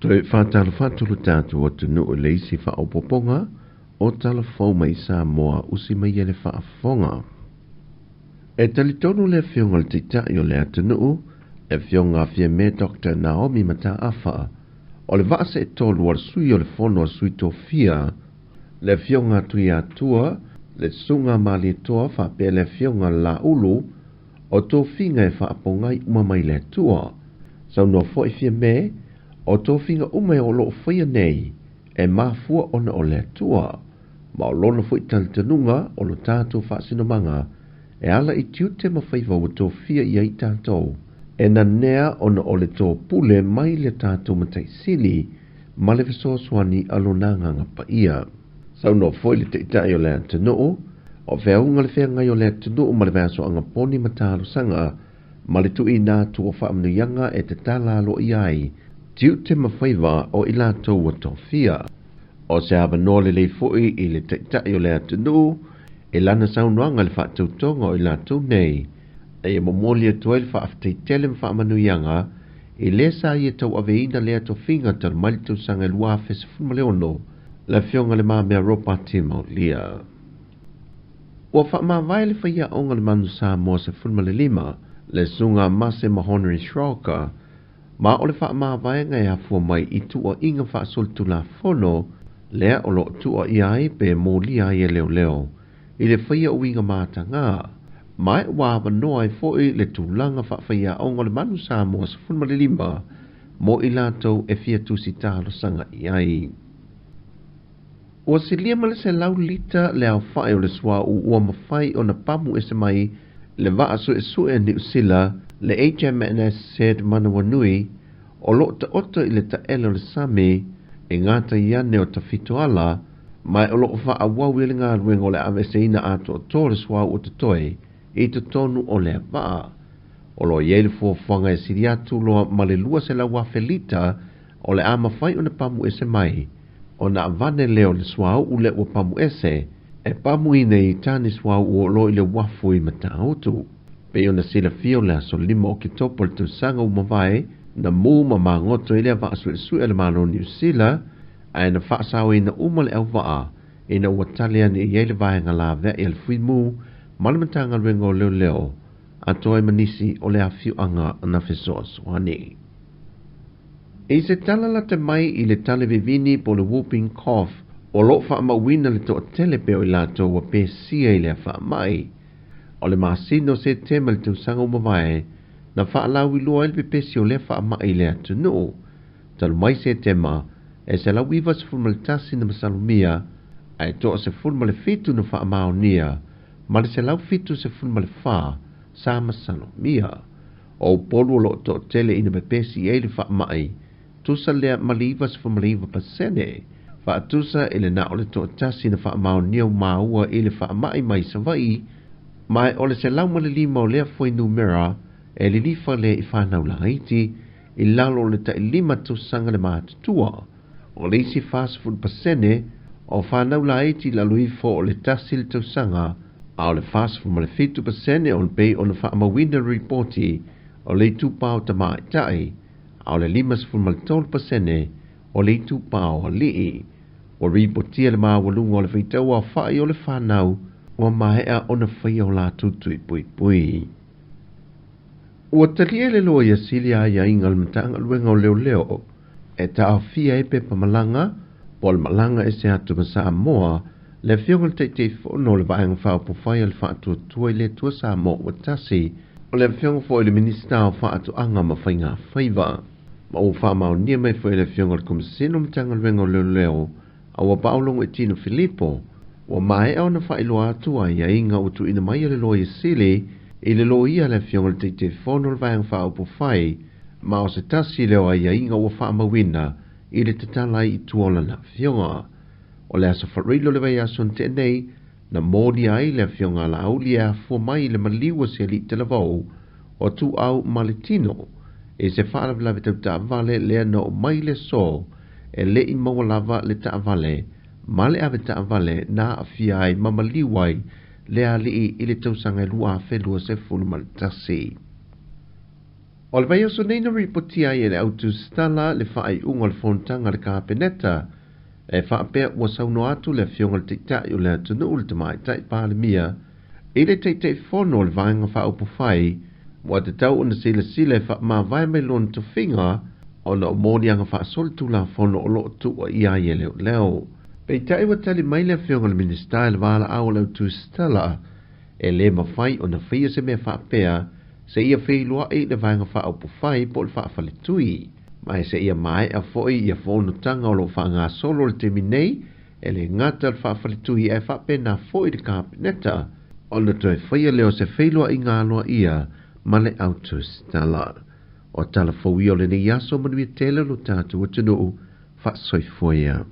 Toi whātala whātulu tātu o te nuu leisi whaopoponga, o tala whau mai sā moa usi mai ele whaafonga. E talitonu le whiunga le titai o le atu nuu, e whiunga whia me Dr. Naomi Mata Awha, o le vaase e tolu ar sui o le whono ar sui tō whia, le whiunga tui atua, le sunga mali toa whape le whiunga la ulu, o tō whinga e whaapongai umamai le tua, sau no fo e whia me, o tō whinga umai o loo whaia nei, e mafua ona o le tua, ma o lona fo i talitanunga o lo tātou whaasinomanga, e ala i tiute mawhaiva o tō whia i ai tātou, e na nea ona o le tō pule mai le tātou matai sili, ma le fesoswani alonanga ngapa ia. Sau no fo i le te itai o le atanoo, o whiaunga le whea ngai o le atanoo ma le vaso anga poni matalo sanga, ma le tui nā tua whaamnuyanga e te tala alo i ai, tiu te mawhaiva o i lātou o tō whia. O se hawa nōle le fui i le te itai o le atanoo, e lana saunoanga le whaatautonga o i lātou nei, e momolia tuai le whaaftei tele ma whaamanuyanga, e le sa i e tau aveina le ato whinga tal malitu sanga lua fesa funmaleono, la whionga le maa mea ropa te maulia. Ua wha vai le whaia onga le manu sa moa se funmale lima, le sunga mase mahoneri shroka, ma o le wha vai ngai hafua mai i tua inga wha soltu la fono, lea o lo tua i ai pe molia i e leo leo, i le whaia uinga mata ngā, mai wa wanoa i foi le tūlanga wha whaia onga le manu sa moa se funmale lima, mo i lātou e fia tusi tālo sanga i ai. Ua se lia male se lau lita le au whae o le swa ua mawhai o na pamu e se mai le waa su e su e ni usila le HMNS said Manawanui o lo ta oto i le ta elo le same e ngata iane o ta fitoala mai o lo wha a wau ili ngā ruenga o le avese ina ato o tō le swa o te toe i te tonu o le waa. O lo iele fua whanga e siri atu loa male lua se la wafelita o le a mawhai o na pamu e se mai. O na avane leo le swau u le ua pamu ese, e pamu ine i tani swau u lo i le wafu i matautu. Pe o na sila fio le aso lima o ki topo le tusanga u mawai, na mu ma ngoto i le vaasu e su ele malo New Zealand, ai na whaasau i na umale au waa, i na ua talian i eile vahenga la vea i le fui mu, malamatanga rengo leo leo, a toi manisi o le a fiu anga na fesoa swani. E se talala te mai i le tale vivini po le whooping cough o lo wha mawina le toa telepeo i lato wa pe sia i le wha mai. O le masino se tema le tausanga umawai na wha alawi lua il pepesi o le wha mai le atu no. Talu mai se tema e se la wiva se fulma le tasi na masalumia ai toa se fulma le fitu na wha mao nia ma le se lau fitu se fulma le wha sa masalumia. O polu lo toa tele ina pepesi e le wha mai tusa lea maliva se maliva pasene, fa tusa ele na ole to tasi na fa mau niu maua ele fa mai mai savai, mai ole se lau male lima o lea foi numera, ele lifa le i fa nau la haiti, i lalo le ta lima tusanga le mātua, o le isi fast food pasene, o fa nau la haiti la lui fo o le tasi le tusanga, a ole fast food male fitu pasene on pay on fa mawina reporti, o le tupau ta mai tai, au le limas fulmaltol pasene o le itu pao o lii o ripotia le maa walunga o le feitau a whai o le whanau o mahea o na whai o la tutui pui pui. Ua talia le loa ia sili a ia inga le matanga luenga o leo leo e ta a fia e pepa malanga po le malanga e se atu masa moa le fionga te te whono le vaenga whao po whai al whaatua tua le tua sa mo o tasi o le fionga fo le minista o whaatu anga ma whainga whaiva. Ma o wha mao nia mai fwere whionga le kumasino mtanga lwenga o leo leo, a wa paulongo e tino Filipo, wa mai au na whaelo atua ia inga o tu ina mai le loa i sili, i le loa ia le whionga le te whono le vayang wha upo whai, ma o se tasi leo ia inga o wha mawina, i le tatalai i tuola na whionga. O le asa wharilo le vai ason tenei, na mōni ai le whionga la au lia fua mai le maliwa se li te lavau, o tu au maletino, e se whaarab lawe tau ta vale lea no mai le so, e le i maua lava le ta vale, ma le ave ta vale na a fiai mamaliwai lea li i le tau sanga lua a whelua se fulu maltasi. O le vai o so nei na ripotia i le autu stala le whaai unga le fontanga le kapeneta, e whaapea ua sauno atu le fionga le teitai o le atunu ul tamai tai pālemia, i le teitai fono le vaenga whaaupu whai, wa te tau una sile wha ma vai me lon to finga, o na omoni anga wha sol tu la fono o loo tu o ia i leo leo. Pei tai wa tali mai le fionga le ministai le wala au le autu stala, e le mawhai o na whia se mea whaapea, se ia wheilua e le vaenga whaaupu whai po le whaafale tui. Mai se ia mai a foi ia fono tanga o lo wha ngā solo le temi nei, e le ngata le whaafale tui e whaape na foi le kapeneta, o na toi whaia leo se wheilua i ngā loa ia, ma le autu stala. O tala fau i o le ne iaso manuia tele lo tātu atunuu, wha soifoia.